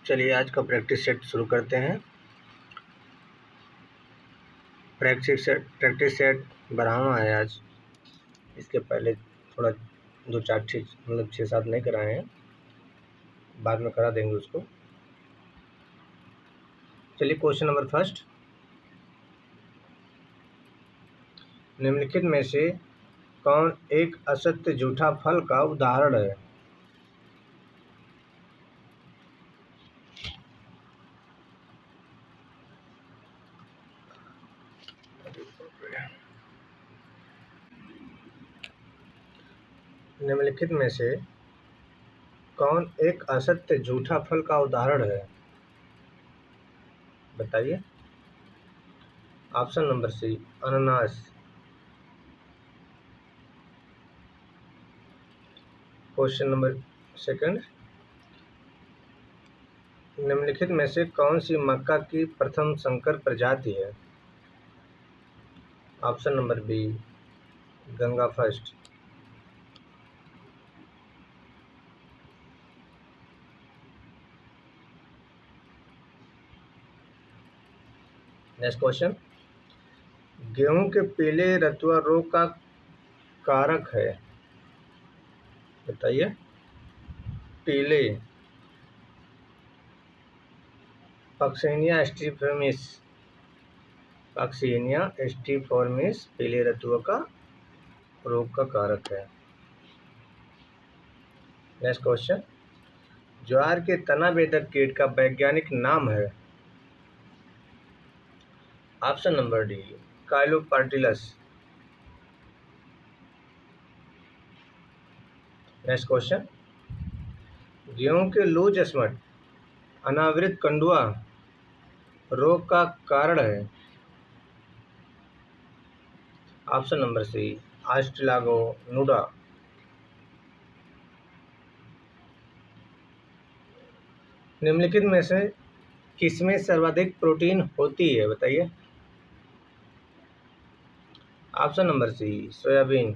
चलिए आज का प्रैक्टिस सेट शुरू करते हैं। प्रैक्टिस सेट बढ़ाना है आज। इसके पहले थोड़ा 2-4 मतलब 6-7 नहीं कराए हैं, बाद में करा देंगे उसको। चलिए क्वेश्चन नंबर फर्स्ट, निम्नलिखित में से कौन एक असत्य झूठा फल का उदाहरण है? निम्नलिखित में से कौन एक असत्य झूठा फल का उदाहरण है? बताइए। ऑप्शन नंबर सी, अनानास। क्वेश्चन नंबर सेकंड, निम्नलिखित में से कौन सी मक्का की प्रथम संकर प्रजाति है? Option number B, Ganga first. Next question, गेहूं के पीले रतुआ रोग का कारक है? बताइए। पीले, पक्सिनिया स्टिफॉर्मिस पीले रतुआ का रोग का कारक है। नेक्स्ट क्वेश्चन, ज्वार के तना बेधक कीट का वैज्ञानिक नाम है? Option number D, Chilo partellus. Next question, गेहूं के लूज स्पॉट अनावृत कंडुआ रोग का कारण है? Option number C, Ustilago nuda. निम्नलिखित में से किसमें सर्वाधिक प्रोटीन होती है? बताइए। Option number C, soybean.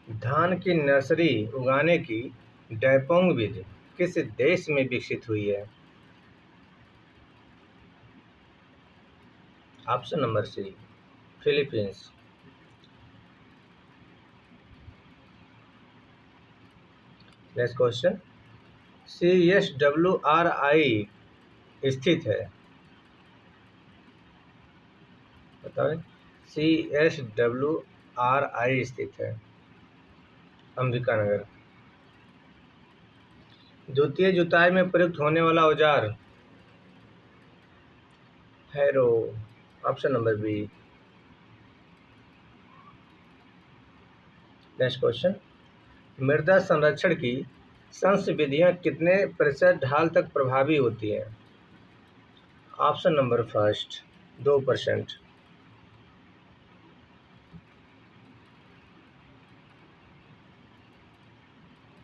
धान की नर्सरी उगाने की डैपोंग विधि किस देश में विकसित हुई है? Option number C, Philippines. Next question, CSWRI स्थित है? बताओ। CSWRI स्थित है अंबिकानगर। द्वितीय जुताई में प्रयुक्त होने वाला औजार? Harrow. Option number B. Next question, मृदा संरक्षण की संस्विधियां कितने प्रतिशत ढाल तक प्रभावी होती हैं? Option number first, 2%।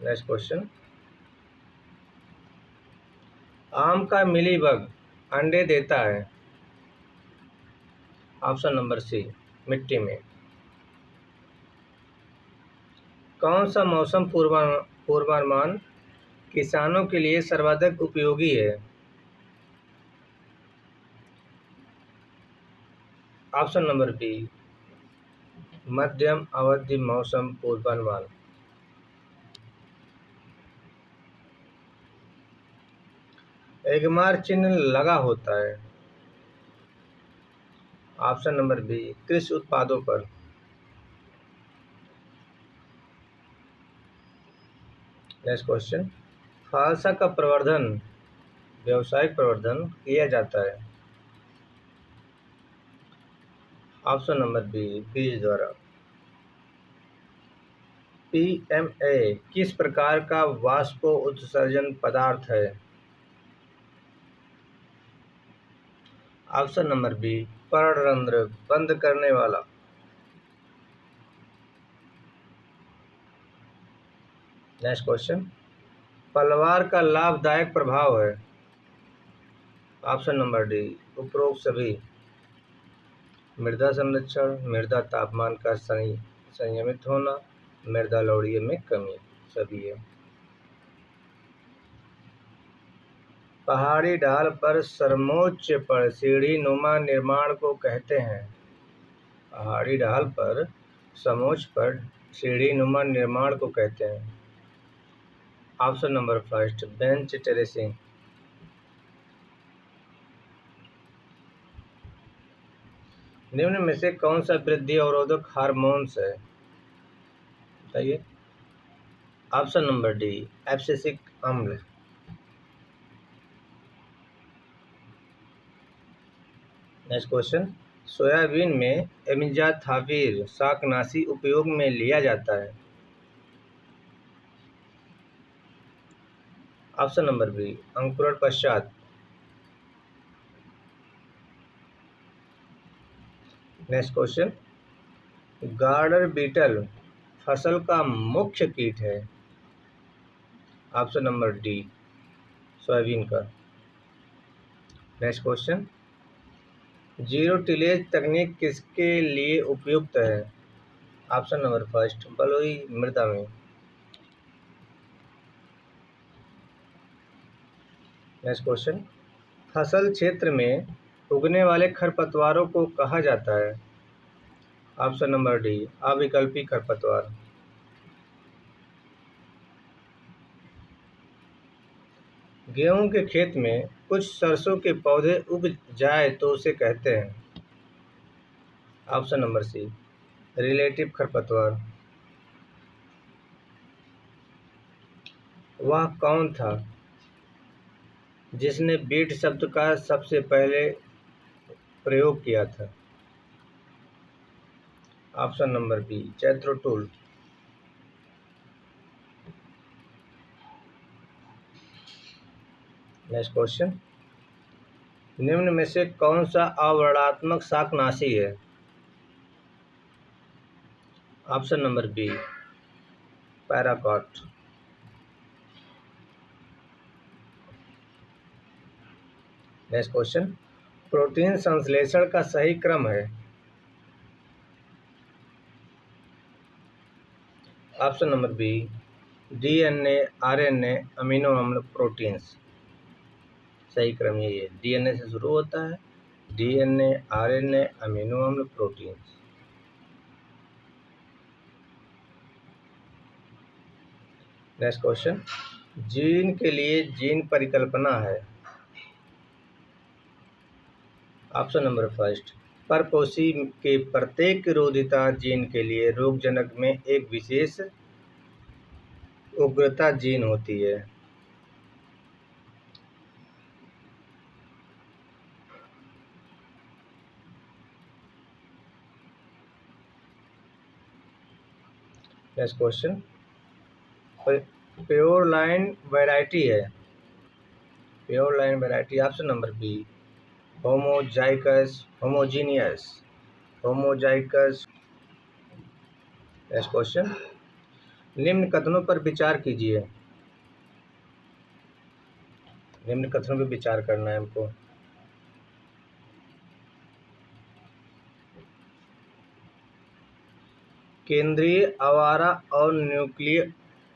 Next question, आम का मिलीबग अंडे देता है? ऑप्शन नंबर सी, मिट्टी में। कौन सा मौसम पूर्वानुमान किसानों के लिए सर्वाधिक उपयोगी है? ऑप्शन नंबर बी, मध्यम अवधि मौसम पूर्वानुमान। एगमार चिन्ह लगा होता है? ऑप्शन नंबर बी, कृषि उत्पादों पर। नेक्स्ट क्वेश्चन, फालसा का प्रवर्धन व्यावसायिक प्रवर्धन किया जाता है? ऑप्शन नंबर बी, बीज द्वारा। PMA किस प्रकार का वाष्प उत्सर्जन पदार्थ है? ऑप्शन नंबर बी, पर्णरंध्र बंद करने वाला। नेक्स्ट क्वेश्चन, पलवार का लाभदायक प्रभाव है? ऑप्शन नंबर डी, उपरोक्त सभी। मृदा संरक्षण, मृदा तापमान का संयमित होना, मृदा लवणीय में कमी, सभी है। पहाड़ी ढाल पर सर्वोच्च पर सीढ़ी नुमा निर्माण को कहते हैं। पहाड़ी ढाल पर समोच्च पर सीढ़ी नुमा निर्माण को कहते हैं। Option number first, bench terracing. निम्न में से कौन सा वृद्धि अवरोधक हार्मोन्स है, बताइए। ऑप्शन नंबर डी, एब्सिसिक अम्ल। नेक्स्ट क्वेश्चन, सोयाबीन में इमिजाथाविर शाकनाशी उपयोग में लिया जाता है। ऑप्शन नंबर बी, अंकुरण पश्चात। नेक्स्ट क्वेश्चन, गार्डर बीटल फसल का मुख्य कीट है। ऑप्शन नंबर डी, सोयाबीन का। नेक्स्ट क्वेश्चन, जीरो टिलेज तकनीक किसके लिए उपयुक्त है। ऑप्शन नंबर फर्स्ट, बलुई मृदा में। नेक्स्ट क्वेश्चन, फसल क्षेत्र में उगने वाले खरपतवारों को कहा जाता है। ऑप्शन नंबर डी, अविकल्पी खरपतवार। गेहूं के खेत में कुछ सरसों के पौधे उग जाए तो उसे कहते हैं। ऑप्शन नंबर सी, रिलेटिव खरपतवार। वह कौन था जिसने बीट शब्द का सबसे पहले प्रयोग किया था। Option number B, Jethro Tull. Next question, निम्न में से कौन सा अवर्णात्मक शाकनाशी है। Option number B, paraquat. Next question, protein संश्लेषण का सही क्रम है। Option number B, DNA, RNA, amino अम्ल, प्रोटीन्स। सही क्रम यही है, डीएनए से शुरू होता है, डीएनए, आरएनए, अमीनो अम्ल, प्रोटीन्स। नेक्स्ट क्वेश्चन, जीन के लिए जीन परिकल्पना है। ऑप्शन नंबर फर्स्ट, परपोषी के प्रत्येक रोधिता जीन के लिए रोगजनक में एक विशेष उग्रता जीन होती है। Next question, pure line variety है। Pure line variety, option number B, homozygous, homogeneous, homozygous. Next question, निम्न कथनों पर विचार कीजिए। निम्न कथनों पर विचार करना है हमको। केंद्रीय आवारा और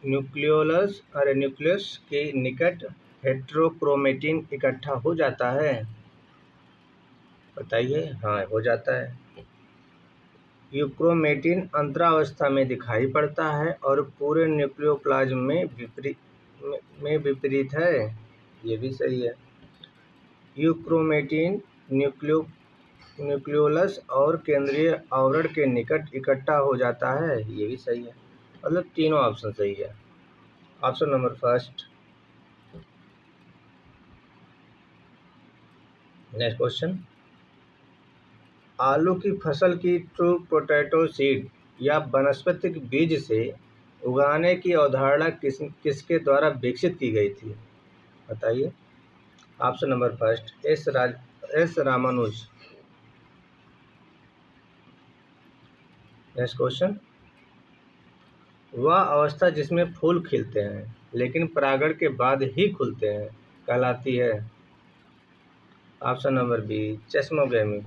न्यूक्लियस के निकट हेट्रोक्रोमेटिन इकट्ठा हो जाता है, बताइए। हाँ, हो जाता है। यूक्रोमेटिन अंतरावस्था में दिखाई पड़ता है और पूरे न्यूक्लियोप्लाज्म में विपरीत है, ये भी सही है। यूक्रोमेटिन न्यूक्लियोलस और केंद्रीय आवरण के निकट इकट्ठा हो जाता है, ये भी सही है। मतलब तीनों ऑप्शन सही है। Option number first. Next question, आलू की फसल की ट्रू पोटैटो सीड या वानस्पतिक बीज से उगाने की अवधारणा किसके द्वारा विकसित की गई थी, बताइए। Option number first, S Ramanuj. Next question, वह अवस्था जिसमें फूल खिलते हैं लेकिन परागण के बाद ही खुलते हैं कहलाती है। Option number B, chasmogamy.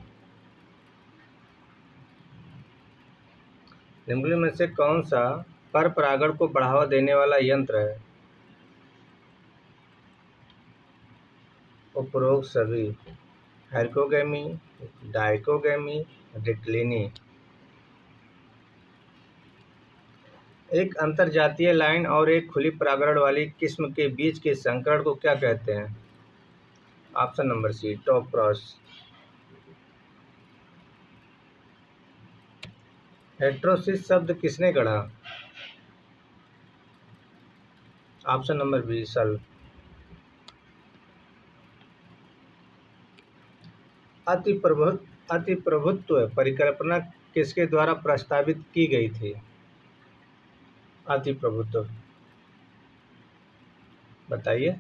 निम्नलिखित में से कौन सा पर परागण को बढ़ावा देने वाला यंत्र है? उपरोक्त सभी। हैरकोगैमी, डाइकोगैमी, डिक्लिनी। एक अंतरजातीय लाइन और एक खुली परागण वाली किस्म के बीच के संकरण को क्या कहते हैं? Option number C, top cross. Heterosis शब्द किसने गढ़ा? ऑप्शन नंबर बी, सल। अतिप्रभुत्व परिकल्पना किसके द्वारा प्रस्तावित की गई थी? अतिप्रभुत्व बताइए।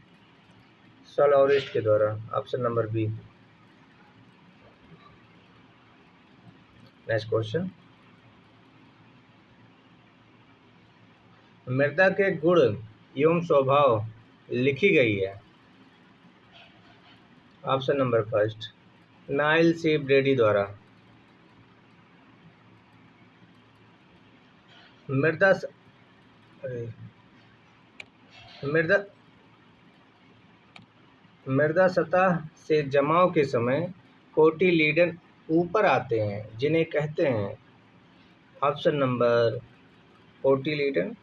सल और ईस्ट के द्वारा। Option number B. Next question. मृदा के गुण एवं स्वभाव लिखी गई है। Option number first, Nyle C Brady द्वारा। मृदा मृदा मृदा सतह से जमाव के समय कोटिलीडन ऊपर आते हैं, जिन्हें कहते हैं। ऑप्शन नंबर कोटिलीडन,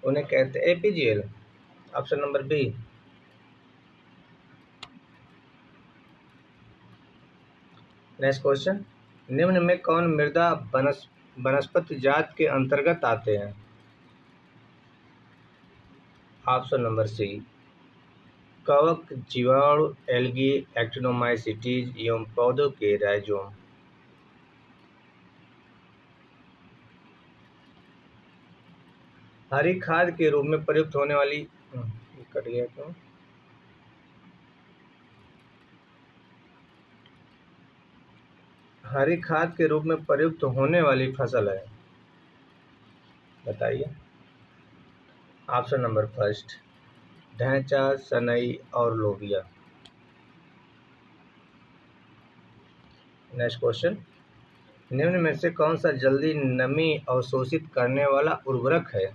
उन्हें कहते हैं epigeal. Option number B. Next question. निम्न में कौन मृदा वनस्पति जात के अंतर्गत आते हैं? ऑप्शन नंबर सी, कवक, जीवाणु, एल्गी, एक्टिनोमाइसीटीज एवं पौधों के राइजोम। हरी खाद के रूप में प्रयुक्त होने वाली कट गया क्यों? हरी खाद के रूप में प्रयुक्त होने वाली फसल है, बताइए। ऑप्शन नंबर फर्स्ट, ढैंचा, सनई और लोबिया। Next question. निम्न में से कौन सा जल्दी नमी अवशोषित करने वाला उर्वरक है?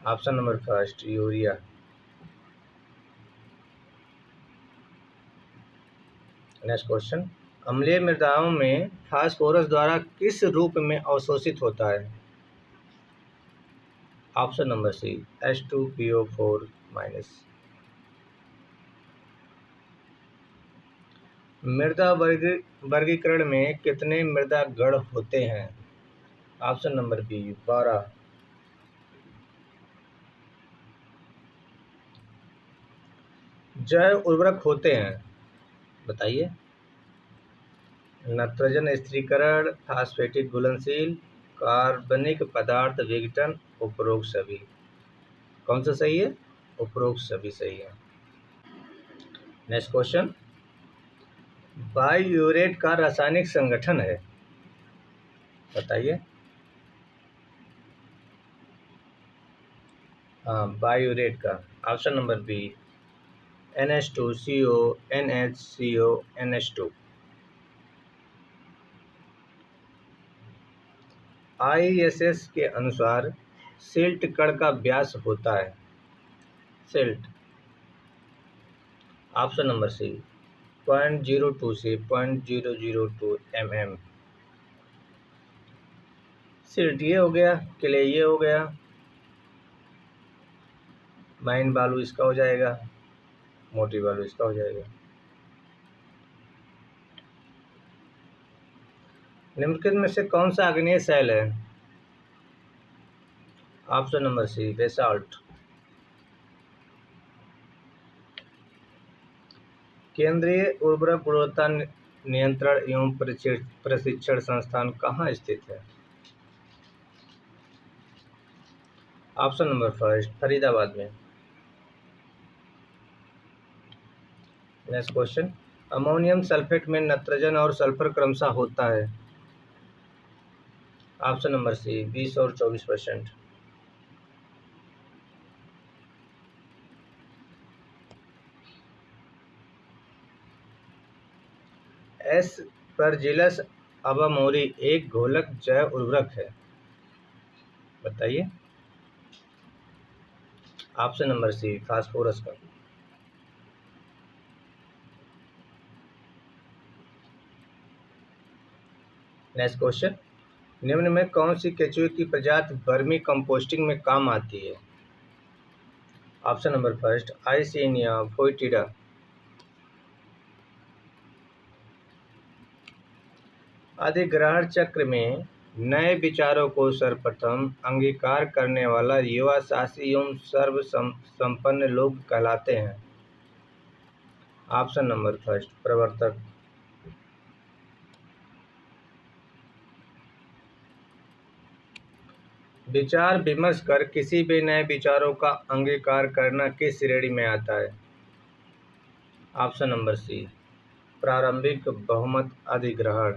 Option number first, urea. Next question. अम्लीय मृदाओं में फास्फोरस द्वारा किस रूप में अवशोषित होता है? Option number C, H2PO4-। मृदा वर्गीकरण में कितने मृदा गण होते हैं? Option number B, 12। जैव उर्वरक होते हैं, बताइए। नाइट्रोजन स्थिरीकरण, फास्फेटिक घुलनशील, कार्बनिक पदार्थ विघटन, उपरोक्त सभी। कौन सा सही है? उपरोक्त सभी सही है। Next question. बाइयूरेट का रासायनिक संगठन है, बताइए। हाँ, बाइयूरेट का। Option number B, NH2CO NHCO NH2। ISS के अनुसार सिल्ट कण का व्यास होता है, सिल्ट। ऑप्शन नंबर सी, 0.02 से 0.002 mm। सिल्ट ये हो गया, क्ले ये हो गया, माइन बालू इसका हो जाएगा, मोटी बालू इसका हो जाएगा। निम्नलिखित में से कौन सा आग्नेय शैल है? Option number C, basalt. केंद्रीय उर्वरक गुणवत्ता नियंत्रण एवं प्रशिक्षण संस्थान कहाँ स्थित है? ऑप्शन नंबर फर्स्ट, फरीदाबाद में। Next question. अमोनियम सल्फेट में नाइट्रोजन और सल्फर क्रमशः होता है। ऑप्शन नंबर सी, 20 और 24%। एस्परजिलस अबामोरी एक घोलक जैव उर्वरक है। बताइए। ऑप्शन नंबर सी, फास्फोरस का। नेक्स्ट क्वेश्चन, निम्न में कौन सी केचुए की प्रजाति वर्मी कंपोस्टिंग में काम आती है? Option number first, Eisenia foetida. अधिग्रहण चक्र में नए विचारों को सर्वप्रथम अंगीकार करने वाला युवा साहसी एवं सर्व संपन्न लोग कहलाते हैं। ऑप्शन नंबर फर्स्ट, प्रवर्तक। विचार विमर्श कर किसी भी नए विचारों का अंगीकार करना किस श्रेणी में आता है? ऑप्शन नंबर सी, प्रारंभिक बहुमत अधिग्रहण।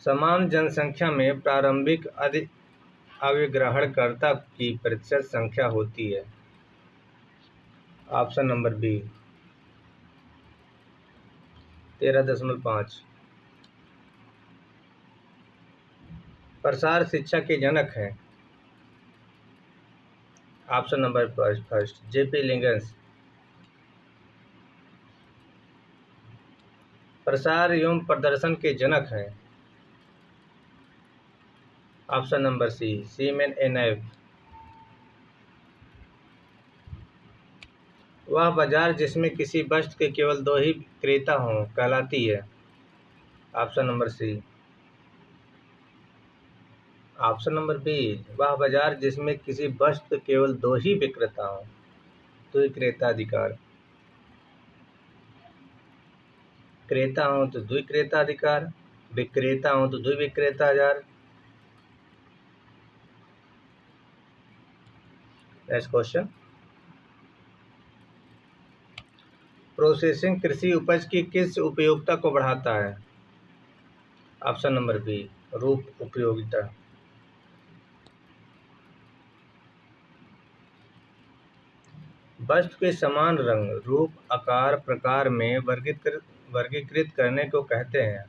समान जनसंख्या में प्रारंभिक अभिग्रहणकर्ता की प्रतिशत संख्या होती है। Option number B, 13.5। प्रसार शिक्षा के जनक हैं। Option number first, JP Leagans. प्रसार एवं प्रदर्शन के जनक हैं। Option number C, Seaman NF. वह बाजार जिसमें किसी वस्तु के केवल दो ही विक्रेता हों कहलाती है। Option number C. Option number B, वह बाजार जिसमें किसी वस्तु के केवल दो ही विक्रेता हों, द्विक्रेताधिकार। क्रेता हों तो द्विक्रेताधिकार, विक्रेता हों तो द्विविक्रेताधिकार। नेक्स्ट क्वेश्चन, प्रोसेसिंग कृषि उपज की किस उपयोगिता को बढ़ाता है? ऑप्शन नंबर बी, रूप उपयोगिता। वस्तु के समान रंग, रूप, आकार, प्रकार में वर्गीकृत करने को कहते हैं।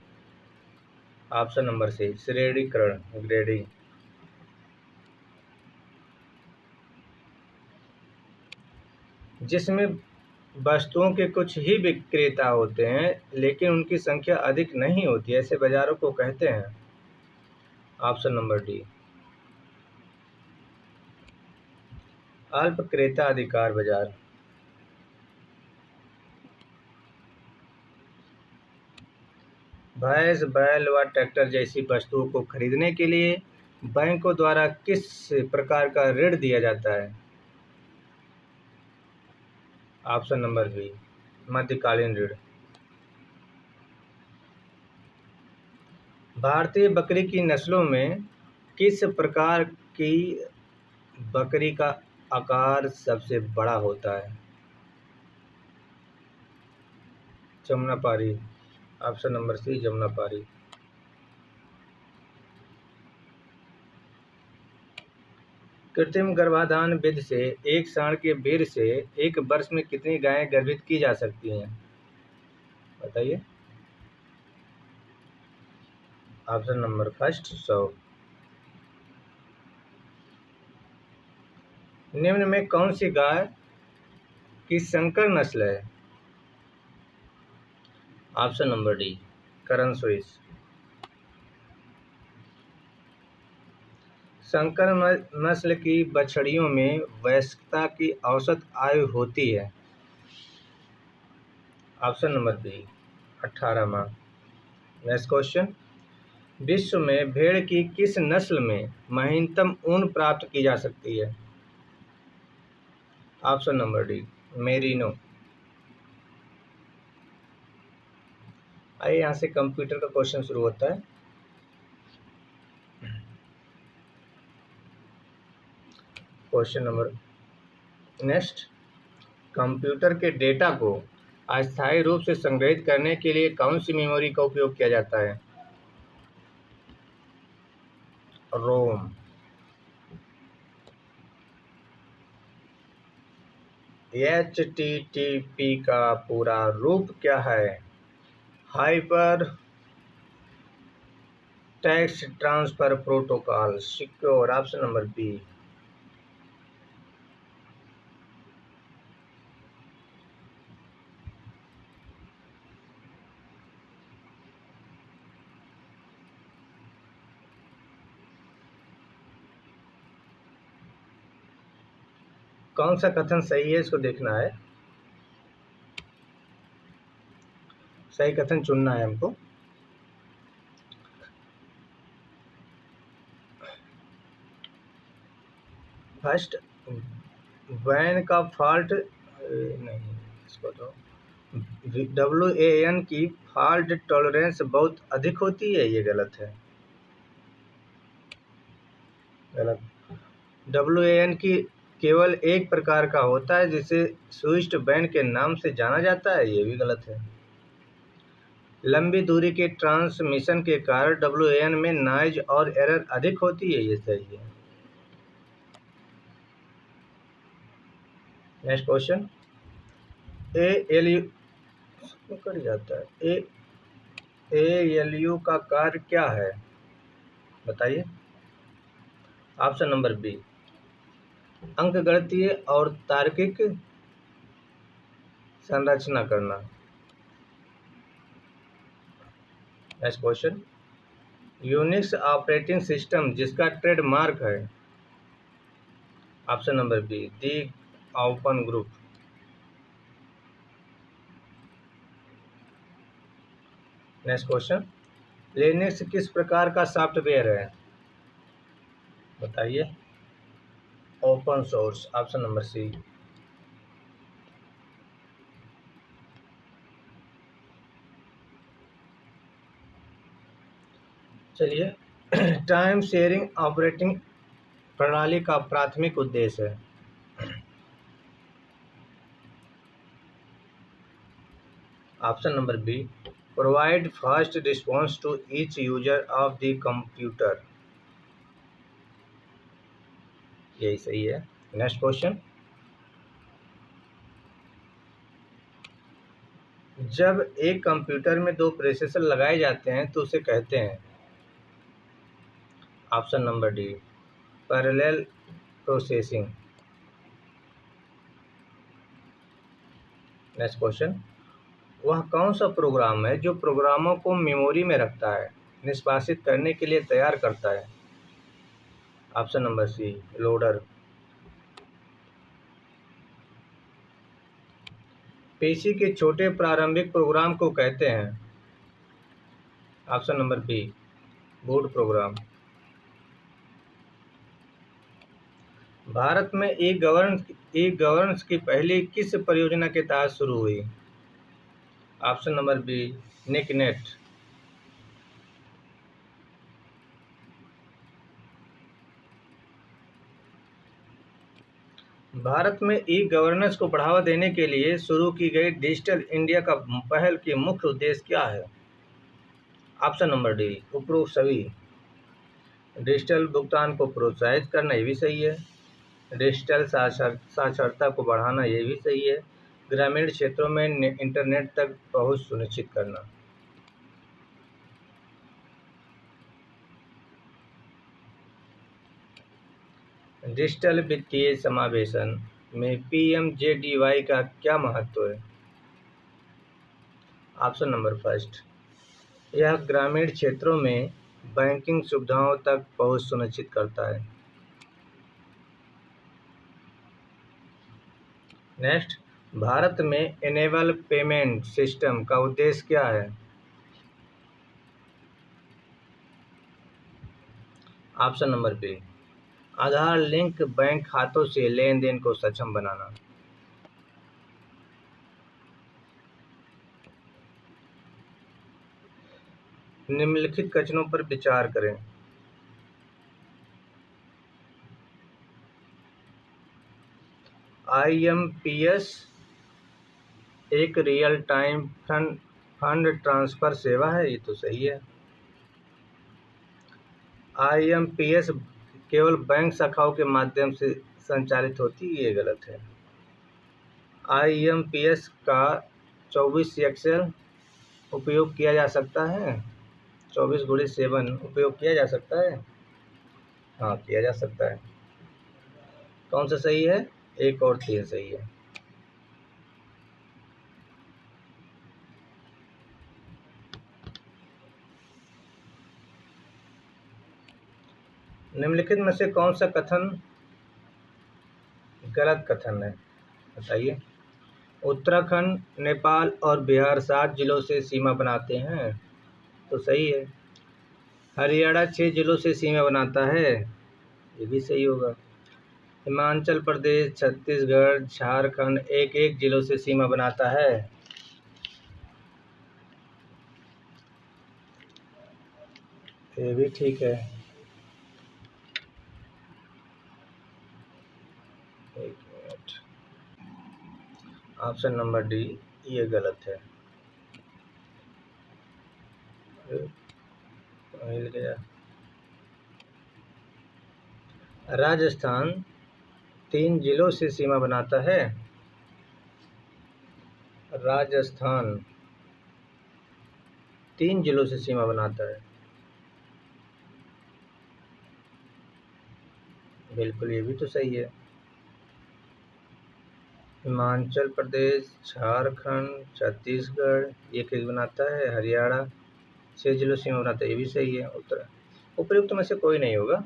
ऑप्शन नंबर सी, श्रेणीकरण, ग्रेडिंग। जिसमें वस्तुओं के कुछ ही विक्रेता होते हैं लेकिन उनकी संख्या अधिक नहीं होती, ऐसे बाजारों को कहते हैं। ऑप्शन नंबर डी, अल्प क्रेता अधिकार बाजार। भैंस, बैल व ट्रैक्टर जैसी वस्तुओं को खरीदने के लिए बैंकों द्वारा किस प्रकार का ऋण दिया जाता है? ऑप्शन नंबर बी, मध्यकालीन ऋण। भारतीय बकरी की नस्लों में किस प्रकार की बकरी का आकार सबसे बड़ा होता है? Jamunapari. Option number C, Jamunapari. कृत्रिम गर्भाधान विधि से एक सांड के वीर्य से एक वर्ष में कितनी गायें गर्भित की जा सकती हैं? बताइए। Option number first, 100। निम्न में कौन सी गाय की संकर नस्ल है? ऑप्शन नंबर डी, करन स्विस। संकर नस्ल की बछड़ियों में वयस्कता की औसत आयु होती है। ऑप्शन नंबर बी, 18 माह। नेक्स्ट क्वेश्चन, विश्व में भेड़ की किस नस्ल में महीनतम ऊन प्राप्त की जा सकती है? Option number D, merino. आइए यहाँ से कंप्यूटर का क्वेश्चन शुरू होता है। क्वेश्चन नंबर नेक्स्ट, कंप्यूटर के डेटा को अस्थायी रूप से संग्रहित करने के लिए कौन सी मेमोरी का उपयोग किया जाता है? रोम। HTTP का पूरा रूप क्या है? Hyper text transfer protocol. Secure. Option number B. कौन सा कथन सही है, इसको देखना है। सही कथन चुनना है हमको। फर्स्ट, वैन का फॉल्ट नहीं, इसको तो WAN की फॉल्ट टॉलरेंस बहुत अधिक होती है, ये गलत है। गलत। WAN की केवल एक प्रकार का होता है जिसे स्विच्ड बैंड के नाम से जाना जाता है, ये भी गलत है। लंबी दूरी के ट्रांसमिशन के कारण WAN में नॉइज और एरर अधिक होती है, ये सही है। Next question. ALU कर जाता है। ALU का कार्य क्या है, बताइए। Option number B. अंकगणितीय और तार्किक संरचना करना। Next question. Unix operating system जिसका ट्रेडमार्क है। Option number B, the open group. Next question. Linux किस प्रकार का सॉफ्टवेयर है, बताइए। Open source. Option number C. चलिए। टाइम शेयरिंग ऑपरेटिंग प्रणाली का प्राथमिक उद्देश्य है। Option number B, provide fast response to each user of the computer. यही सही है। Next question. जब एक कंप्यूटर में दो प्रोसेसर लगाए जाते हैं तो उसे कहते हैं। Option number D, parallel processing. Next question. वह कौन सा प्रोग्राम है जो प्रोग्रामों को मेमोरी में रखता है, निष्पादित करने के लिए तैयार करता है। Option number C, loader. PC के छोटे प्रारंभिक प्रोग्राम को कहते हैं। Option number B, boot program. Bharat में ई गवर्नेंस की पहली किस परियोजना के तहत शुरू हुई। Option number B, NICNET. भारत में ई गवर्नेंस को बढ़ावा देने के लिए शुरू की गई डिजिटल इंडिया का पहल की मुख्य उद्देश्य क्या है। ऑप्शन नंबर डी, उपरोक्त सभी। डिजिटल भुगतान को प्रोत्साहित करना, ये भी सही है। डिजिटल साक्षरता को बढ़ाना, ये भी सही है। ग्रामीण क्षेत्रों में इंटरनेट तक पहुंच सुनिश्चित करना। डिजिटल वित्तीय समावेशन में PMJDY का क्या महत्व है। ऑप्शन नंबर फर्स्ट, यह ग्रामीण क्षेत्रों में बैंकिंग सुविधाओं तक पहुंच सुनिश्चित करता है। नेक्स्ट, भारत में इनेबल पेमेंट सिस्टम का उद्देश्य क्या है। ऑप्शन नंबर बी, आधार लिंक बैंक खातों से लेन देन को सक्षम बनाना। निम्नलिखित कथनों पर विचार करें। IMPS एक रियल टाइम फंड ट्रांसफर सेवा है, ये तो सही है। IMPS केवल बैंक शाखाओं के माध्यम से संचालित होती है, ये गलत है। IMPS का 24 एक्सेल उपयोग किया जा सकता है? 24x7 उपयोग किया जा सकता है? हाँ, किया जा सकता है। कौन सा सही है? 1 और 3 सही है। निम्नलिखित में से कौन सा कथन गलत कथन है? बताइए। उत्तराखंड, नेपाल और बिहार 7 जिलों से सीमा बनाते हैं, तो सही है। हरियाणा 6 जिलों से सीमा बनाता है, ये भी सही होगा। हिमाचल प्रदेश, छत्तीसगढ़, झारखंड एक एक जिलों से सीमा बनाता है, ये भी ठीक है। एक मिनट, ऑप्शन नंबर डी ये गलत है। मिल गया। राजस्थान 3 जिलों से सीमा बनाता है। राजस्थान 3 जिलों से सीमा बनाता है, बिल्कुल ये भी तो सही है। हिमाचल प्रदेश, झारखंड, छत्तीसगढ़ एक एक बनाता है, हरियाणा 6 जिलों से सीमा बनाता है, ये भी सही है। उपयुक्त में से कोई नहीं होगा।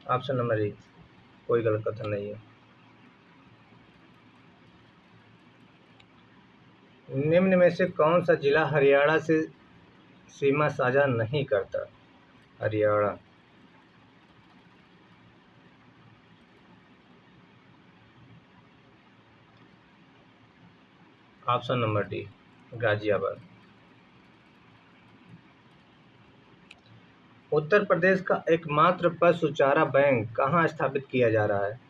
ऑप्शन नंबर ए कोई गलत कथन नहीं है। निम्न में से कौन सा जिला हरियाणा से सीमा साझा नहीं करता? Haryana. Option number D Ghaziabad. Uttar Pradesh का एकमात्र पशु चारा बैंक कहाँ स्थापित किया जा रहा है?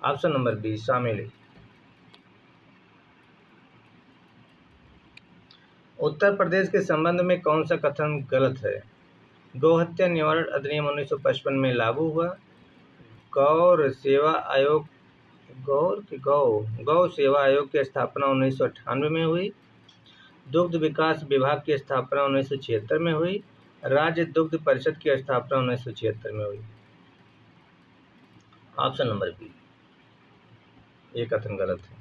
ऑप्शन नंबर बी शामिल। उत्तर प्रदेश के संबंध में कौन सा कथन गलत है? गौहत्या निवारण अधिनियम 1955 में लागू हुआ। गौ सेवा आयोग गौ सेवा आयोग की स्थापना 1998 में हुई। दुग्ध विकास विभाग की स्थापना 1976 में हुई। राज्य दुग्ध परिषद की स्थापना 1976 में हुई। ऑप्शन नंबर बी ये कथन गलत है।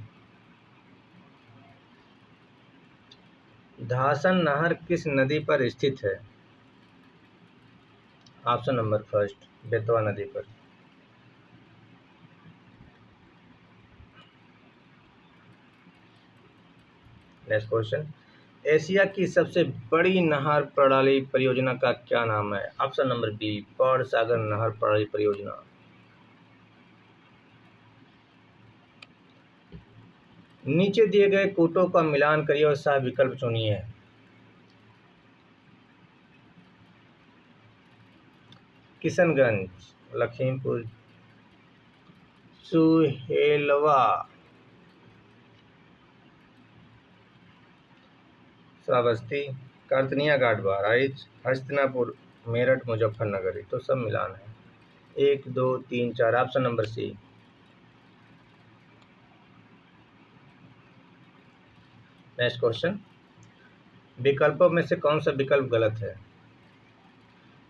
धासन नहर किस नदी पर स्थित है? ऑप्शन नंबर फर्स्ट बेतवा नदी पर। नेक्स्ट क्वेश्चन, एशिया की सबसे बड़ी नहर प्रणाली परियोजना का क्या नाम है? ऑप्शन नंबर बी बॉड सागर नहर प्रणाली परियोजना। नीचे दिए गए कूटों का मिलान करिए और सही विकल्प चुनिए। किशनगंज, लखीमपुर, सुहेलवा, श्रावस्ती, कार्तनिया घाट बहराइच, हस्तिनापुर, मेरठ, मुजफ्फरनगर, तो सब मिलान है। 1 2 3 4 option number C. Next question, विकल्पों में से कौन सा विकल्प गलत है?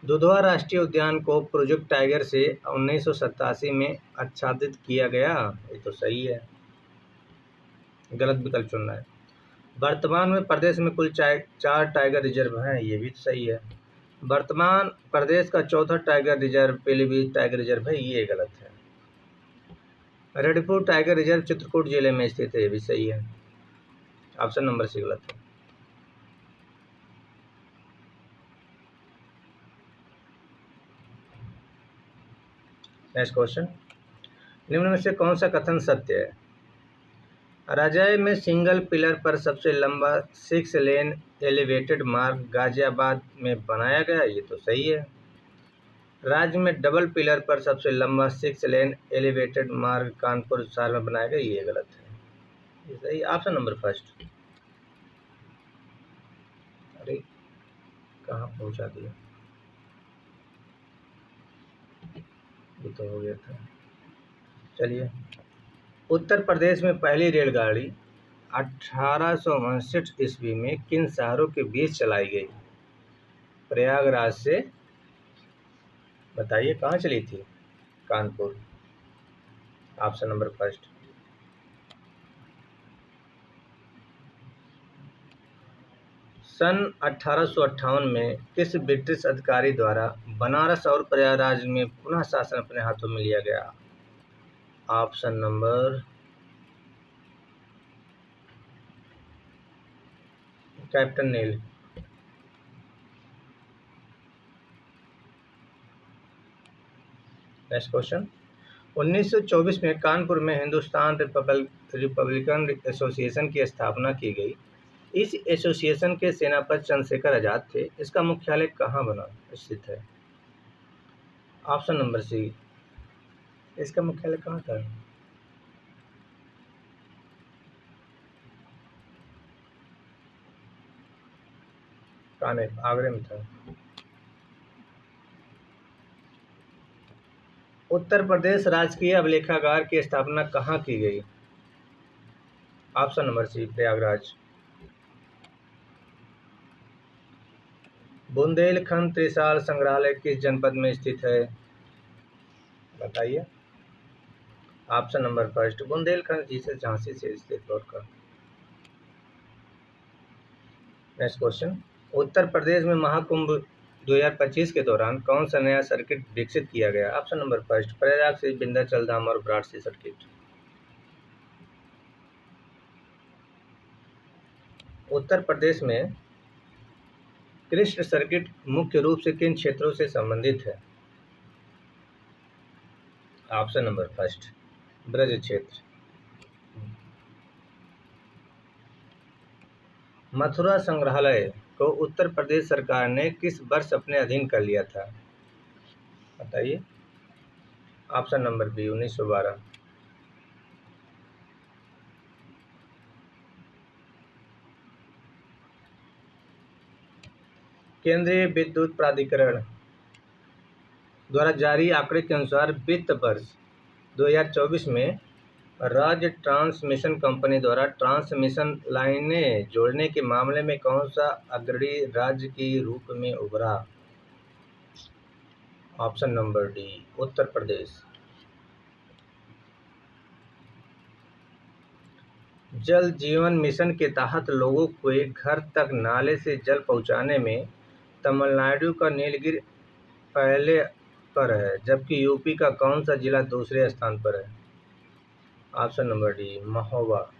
दुधवा राष्ट्रीय उद्यान को प्रोजेक्ट टाइगर से 1987 में आच्छादित किया गया, ये तो सही है। गलत विकल्प चुनना है। वर्तमान में प्रदेश में कुल 4 टाइगर रिजर्व हैं, ये भी सही है। वर्तमान प्रदेश का चौथा tiger reserve Pilibhit tiger reserve है, ये गलत है। रेडपुर टाइगर रिजर्व चित्रकूट जिले में स्थित है, ये भी सही है। ऑप्शन नंबर सी गलत है। नेक्स्ट क्वेश्चन, निम्न में से कौन सा कथन सत्य है? राजाई में सिंगल पिलर पर सबसे लंबा 6 लेन एलिवेटेड मार्ग गाजियाबाद में बनाया गया, ये तो सही है। राज्य में डबल पिलर पर सबसे लंबा 6 लेन एलिवेटेड मार्ग कानपुर शहर में बनाया गया, ये गलत है। ये सही। Option number first. अरे कहाँ पहुँचा दिया, ये तो हो गया था। चलिए, उत्तर प्रदेश में पहली रेलगाड़ी 1859 ईस्वी में किन शहरों के बीच चलाई गई? प्रयागराज से, बताइए कहाँ चली थी? कानपुर। Option number first. सन 1858 में किस ब्रिटिश अधिकारी द्वारा बनारस और प्रयागराज में पुनः शासन अपने हाथों में लिया गया? ऑप्शन नंबर कैप्टन नील। नेक्स्ट क्वेश्चन, 1924 में कानपुर में हिंदुस्तान रिपब्लिकन एसोसिएशन की स्थापना की गई। इस एसोसिएशन के सेनापति चंद्रशेखर आजाद थे। इसका मुख्यालय कहाँ बना स्थित है? Option number C. इसका मुख्यालय कहाँ था? आगरे में था। उत्तर प्रदेश राजकीय अभिलेखागार की स्थापना कहाँ की गई? Option number C, Prayagraj. Bundelkhand त्रिशाल संग्रहालय किस जनपद में स्थित है? बताइए। ऑप्शन नंबर फर्स्ट, बुंदेलखंड जिसे झांसी से स्थित रोड का। नेक्स्ट क्वेश्चन, उत्तर प्रदेश में महाकुंभ 2025 के दौरान कौन सा नया सर्किट विकसित किया गया? ऑप्शन नंबर फर्स्ट, प्रयाग से विंध्याचल धाम और वाराणसी सर्किट। उत्तर प्रदेश में कृष्ण सर्किट मुख्य रूप से किन क्षेत्रों से संबंधित है? ऑप्शन नंबर फर्स्ट, ब्रज क्षेत्र। मथुरा संग्रहालय को उत्तर प्रदेश सरकार ने किस वर्ष अपने अधीन कर लिया था? बताइए। Option number B, 1912। केंद्रीय विद्युत प्राधिकरण द्वारा जारी आंकड़े के अनुसार वित्त वर्ष 2024 में राज्य ट्रांसमिशन कंपनी द्वारा ट्रांसमिशन लाइनें जोड़ने के मामले में कौन सा अग्रणी राज्य के रूप में उभरा? Option number D, Uttar Pradesh. जल जीवन मिशन के तहत लोगों के घर तक नाले से जल पहुंचाने में तमिलनाडु का नीलगिरी पहले पर है, जबकि यूपी का कौन सा जिला दूसरे स्थान पर है? Option number D, Mahoba.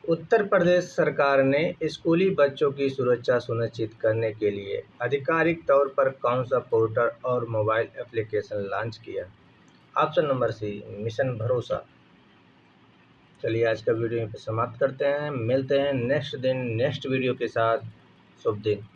Uttar Pradesh सरकार ने स्कूली बच्चों की सुरक्षा सुनिश्चित करने के लिए आधिकारिक तौर पर कौन सा पोर्टल और मोबाइल एप्लीकेशन लॉन्च किया? ऑप्शन नंबर सी, मिशन भरोसा। चलिए, आज का वीडियो यहीं पर समाप्त करते हैं। मिलते हैं नेक्स्ट दिन नेक्स्ट वीडियो के साथ। शुभ दिन।